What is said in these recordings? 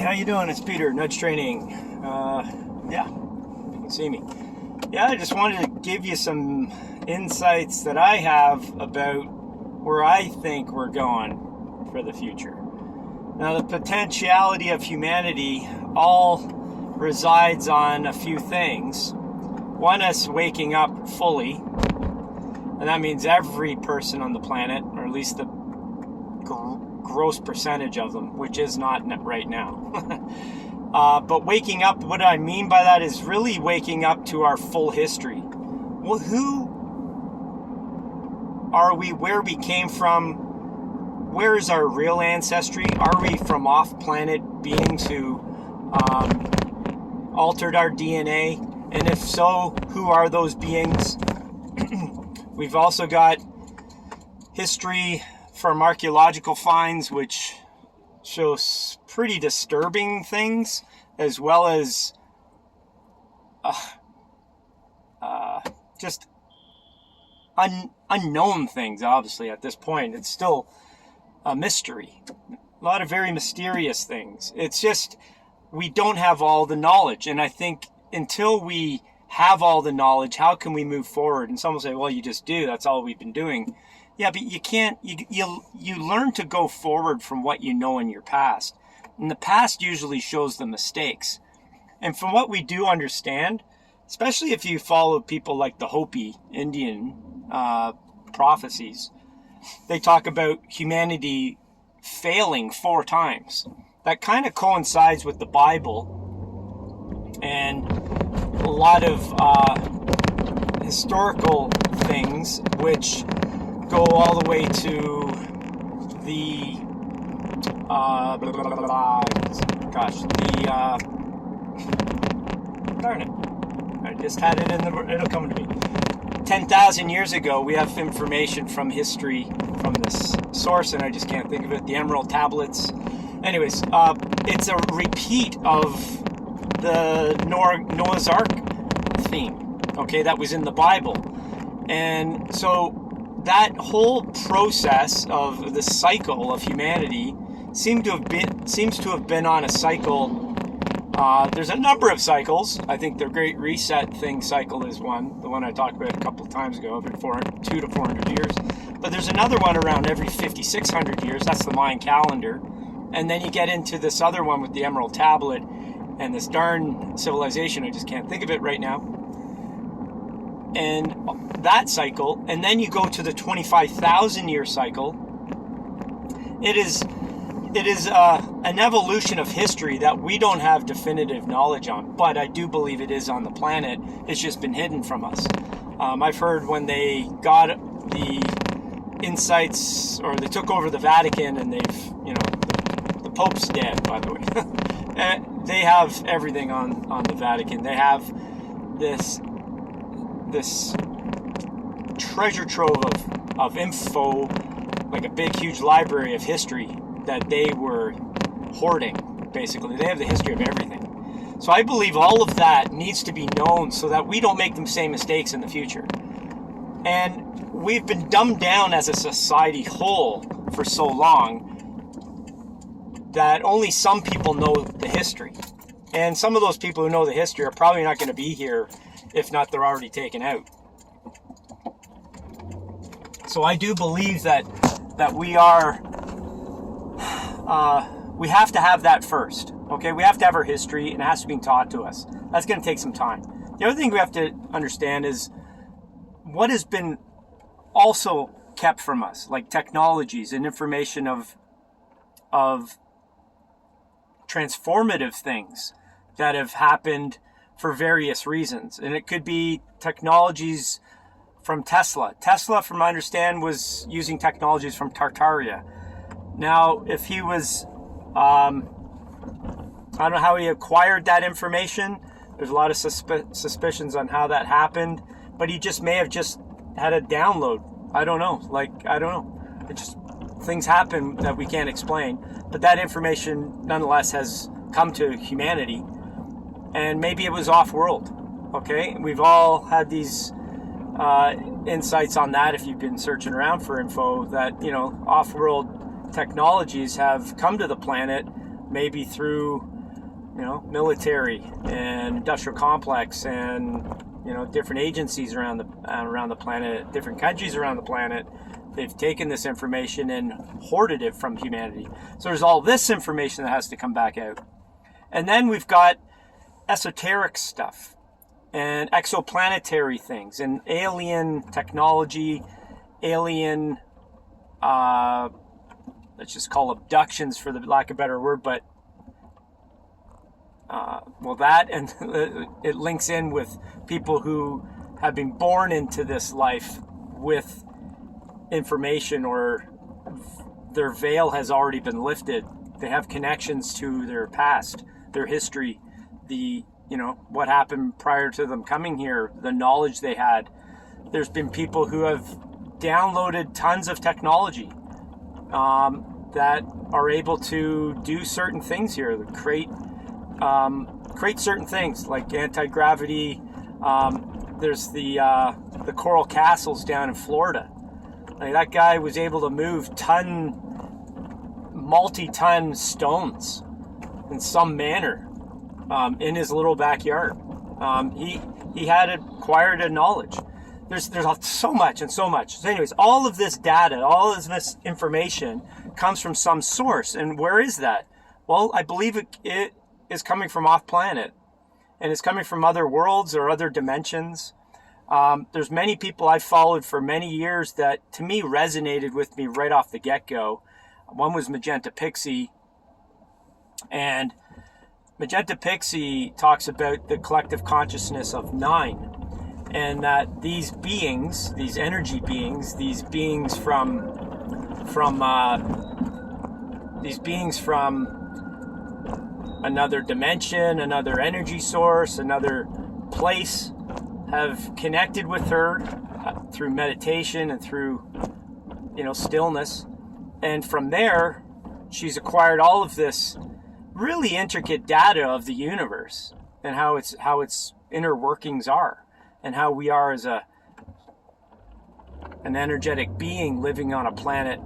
how you doing? It's Peter, Nudge Training. Yeah, you can see me. Yeah, I just wanted to give you some insights that I have about where I think we're going for the future. Now, the potentiality of humanity all resides on a few things. One is waking up fully, and that means every person on the planet, or at least the gross percentage of them, which is not right now. But waking up, what I mean by that is really waking up to our full history. Well, who are we, where we came from, where is our real ancestry? Are we from off-planet beings who altered our DNA? And if so, who are those beings? We've also got history from archaeological finds, which shows pretty disturbing things, as well as just unknown things. Obviously, at this point, it's still a mystery. A lot of very mysterious things. It's just we don't have all the knowledge, and I think until we have all the knowledge, how can we move forward? And some will say, well, you just do. That's all we've been doing. Yeah, but you can't, you learn to go forward from what you know in your past. And the past usually shows the mistakes. And from what we do understand, especially if you follow people like the Hopi Indian prophecies, they talk about humanity failing 4 times. That kind of coincides with the Bible and a lot of historical things, which go all the way to the darn it, I just had it it'll come to me. 10,000 years ago, we have information from history from this source, and I just can't think of it. The Emerald Tablets. Anyways, it's a repeat of the Noah's Ark theme, okay, that was in the Bible. And so that whole process of the cycle of humanity seems to have been on a cycle. There's a number of cycles. I think the Great Reset thing cycle is one, the one I talked about a couple of times ago, every 200 to 400 years. But there's another one around every 5,600 years. That's the Mayan calendar. And then you get into this other one with the Emerald Tablet and this darn civilization. I just can't think of it right now. And that cycle, and then you go to the 25,000 year cycle. It is an evolution of history that we don't have definitive knowledge on, but I do believe it is on the planet. It's just been hidden from us. I've heard when they got the insights, or they took over the Vatican, and they've, the Pope's dead, by the way. They have everything on the Vatican. They have this treasure trove of info, like a big, huge library of history that they were hoarding, basically. They have the history of everything. So I believe all of that needs to be known so that we don't make the same mistakes in the future. And we've been dumbed down as a society whole for so long that only some people know the history. And some of those people who know the history are probably not going to be here, if not they're already taken out. So I do believe that we are, we have to have that first, okay? We have to have our history, and it has to be taught to us. That's going to take some time. The other thing we have to understand is what has been also kept from us, like technologies and information of transformative things that have happened for various reasons. And it could be technologies from Tesla. Tesla, from what I understand, was using technologies from Tartaria. Now, if he was, I don't know how he acquired that information. There's a lot of suspicions on how that happened, but he just may have just had a download. I don't know. It just, things happen that we can't explain. But that information, nonetheless, has come to humanity. And maybe it was off-world, okay? We've all had these insights on that if you've been searching around for info that, off-world technologies have come to the planet, maybe through military and industrial complex and different agencies around the planet, different countries around the planet. They've taken this information and hoarded it from humanity. So there's all this information that has to come back out. And then we've got esoteric stuff and exoplanetary things and alien technology, alien, let's just call abductions for the lack of a better word, but that, and it links in with people who have been born into this life with information, or their veil has already been lifted. They have connections to their past, their history, what happened prior to them coming here, the knowledge they had. There's been people who have downloaded tons of technology that are able to do certain things here, create certain things like anti-gravity. There's the coral castles down in Florida. Like, that guy was able to move multi-ton stones in some manner in his little backyard. He had acquired a knowledge. There's so much and so much. So anyways, all of this data, all of this information comes from some source. And where is that? Well, I believe it is coming from off planet, and it's coming from other worlds or other dimensions. There's many people I've followed for many years that to me resonated with me right off the get-go. One was Magenta Pixie, and Magenta Pixie talks about the collective consciousness of 9, and that these beings, these energy beings, these beings from another dimension, another energy source, another place, have connected with her through meditation and through stillness, and from there she's acquired all of this really intricate data of the universe and how its inner workings are, and how we are as an energetic being living on a planet,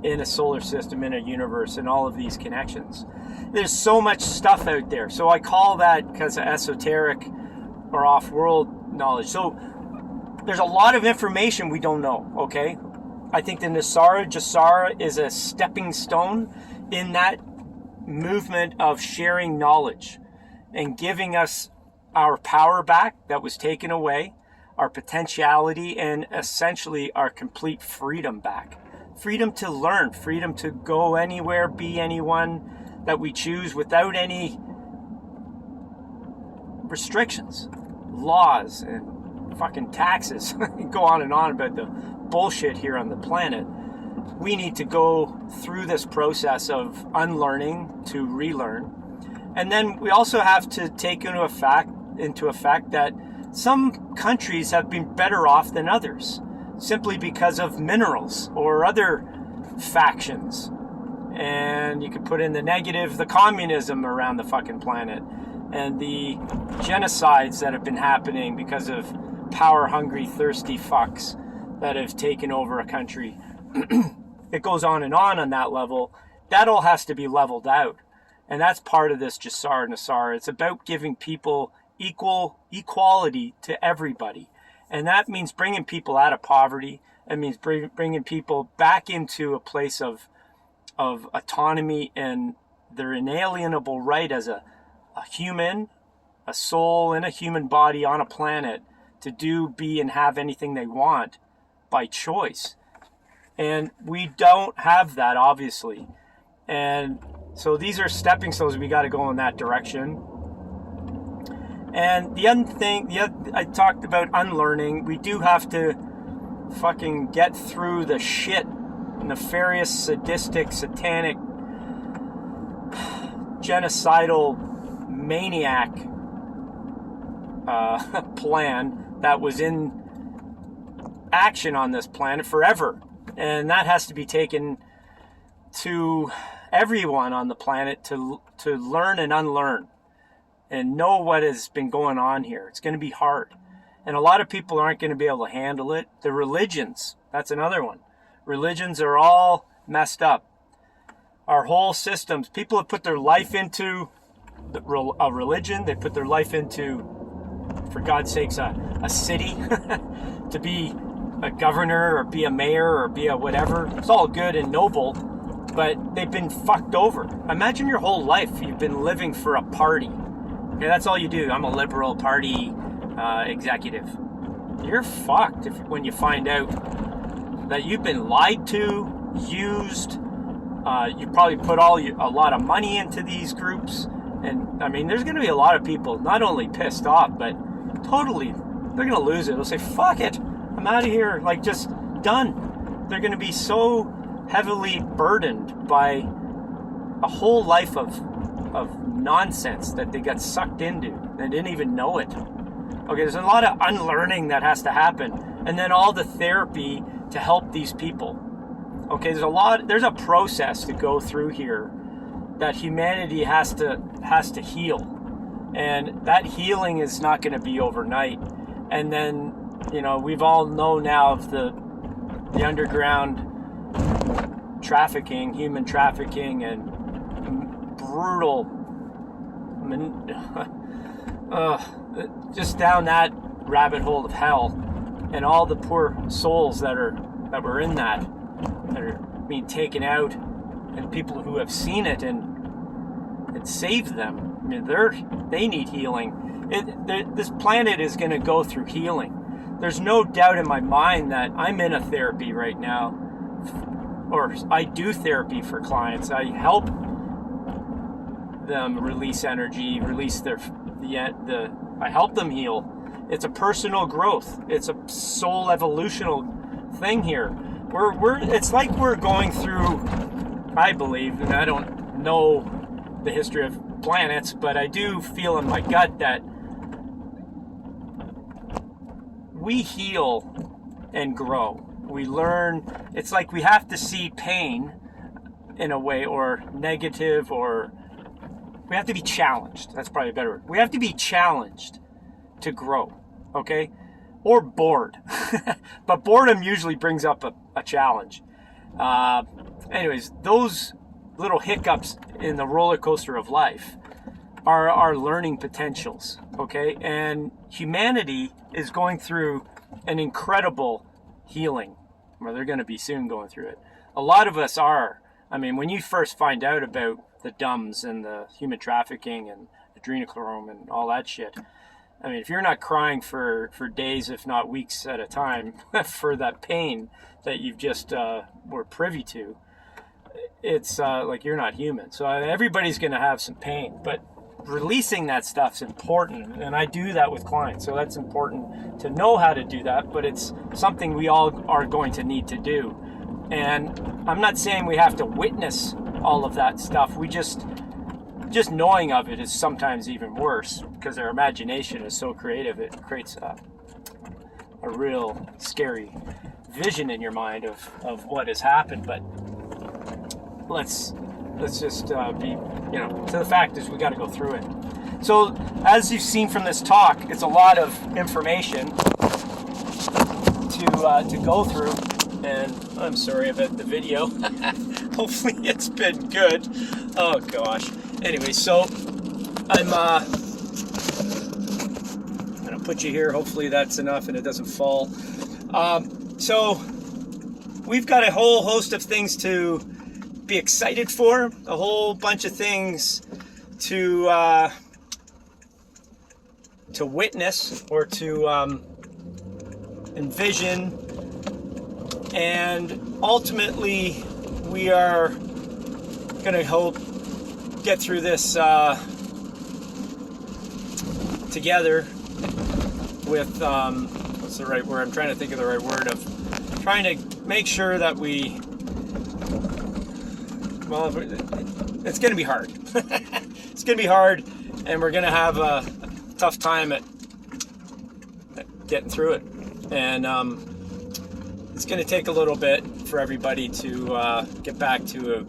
in a solar system, in a universe, and all of these connections. There's so much stuff out there. So I call that, because of esoteric or off-world knowledge. So there's a lot of information we don't know, okay? I think the Jasara is a stepping stone in that movement of sharing knowledge and giving us our power back that was taken away, our potentiality, and essentially our complete freedom back. Freedom to learn, freedom to go anywhere, be anyone that we choose without any restrictions, laws, and fucking taxes. Go on and on about the bullshit here on the planet. We need to go through this process of unlearning to relearn. And then we also have to take into effect that some countries have been better off than others, simply because of minerals or other factions. And you could put in the negative, the communism around the fucking planet, and the genocides that have been happening because of power-hungry, thirsty fucks that have taken over a country. It goes on that level. That all has to be leveled out. And that's part of this Jasara Nasara. It's about giving people equality to everybody. And that means bringing people out of poverty. It means bringing people back into a place of autonomy and their inalienable right as a human, a soul in a human body on a planet, to do, be, and have anything they want by choice. And we don't have that, obviously. And so these are stepping stones. We got to go in that direction. And the other thing, I talked about unlearning. We do have to fucking get through the shit, nefarious, sadistic, satanic, genocidal, maniac plan that was in action on this planet forever. And that has to be taken to everyone on the planet to learn and unlearn and know what has been going on here. It's going to be hard. And a lot of people aren't going to be able to handle it. The religions, that's another one. Religions are all messed up. Our whole systems, people have put their life into a religion. They put their life into, for God's sakes, a city to be a governor or be a mayor or be a whatever. It's all good and noble, but they've been fucked over. Imagine your whole life you've been living for a party. Okay, that's all you do. I'm a Liberal Party executive. You're fucked when you find out that you've been lied to, used. You probably put a lot of money into these groups. And I mean, there's going to be a lot of people not only pissed off, but totally, they're going to lose it. They'll say, fuck it, I'm out of here. Like, just done. They're going to be so heavily burdened by a whole life of nonsense that they got sucked into. They didn't even know it. Okay, there's a lot of unlearning that has to happen. And then all the therapy to help these people. Okay, there's a process to go through here that humanity has to heal. And that healing is not going to be overnight. And then, you know, we've all know now of the underground trafficking, human trafficking, and brutal, just down that rabbit hole of hell, and all the poor souls that were in that are being taken out, and people who have seen it and saved them. I mean, they need healing. This planet is going to go through healing. There's no doubt in my mind that I'm in a therapy right now, or I do therapy for clients. I help them release energy, release I help them heal. It's a personal growth. It's a soul evolutional thing here. It's like we're going through, I believe, and I don't know the history of planets, but I do feel in my gut that we heal and grow. We learn. It's like we have to see pain in a way, or negative, or we have to be challenged. That's probably a better word. We have to be challenged to grow, okay? Or bored. But boredom usually brings up a challenge. Anyways, those little hiccups in the roller coaster of life are our learning potentials, okay? And humanity is going through an incredible healing, or they're going to be soon going through it. A lot of us are. I mean, when you first find out about the DUMBs and the human trafficking and adrenochrome and all that shit, I mean, if you're not crying for days, if not weeks at a time, for that pain that you've just were privy to, it's like you're not human. So everybody's going to have some pain, but releasing that stuff's important, and I do that with clients. So that's important to know how to do that, but it's something we all are going to need to do. And I'm not saying we have to witness all of that stuff. We just knowing of it is sometimes even worse, because our imagination is so creative. It creates a real scary vision in your mind of what has happened. But let's just be, so the fact is we got to go through it. So as you've seen from this talk, it's a lot of information to go through, and I'm sorry about the video. Hopefully it's been good. Oh gosh. Anyway, so I'm gonna put you here. Hopefully that's enough and it doesn't fall. So we've got a whole host of things to be excited for, a whole bunch of things to witness or to envision, and ultimately we are going to hope get through this together with what's the right word? I'm trying to think of the right word, of trying to make sure that we, well, it's going to be hard. It's going to be hard, and we're going to have a tough time at getting through it. And it's going to take a little bit for everybody to get back to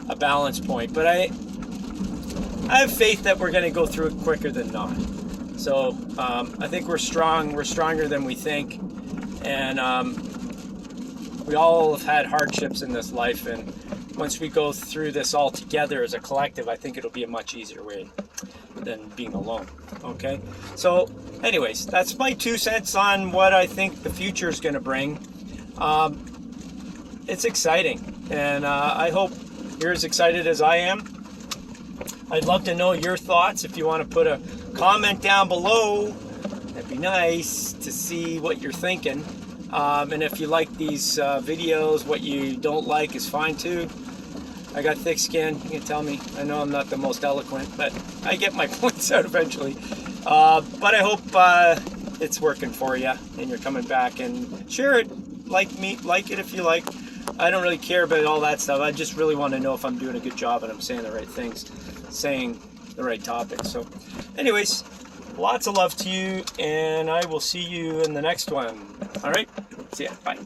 a balance point. But I have faith that we're going to go through it quicker than not. So I think we're strong. We're stronger than we think. And we all have had hardships in this life. And once we go through this all together as a collective, I think it'll be a much easier way. than being alone. Okay, so anyways, that's my 2 cents on what I think the future is going to bring. It's exciting, and I hope you're as excited as I am. I'd love to know your thoughts. If you want to put a comment down below, that'd be nice to see what you're thinking. And if you like these videos, what you don't like is fine too. I got thick skin, you can tell me. I know I'm not the most eloquent, but I get my points out eventually. But I hope it's working for you and you're coming back, and share it, like it if you like. I don't really care about all that stuff. I just really want to know if I'm doing a good job and I'm saying the right things, saying the right topics. So anyways, lots of love to you, and I will see you in the next one. All right, see ya, bye.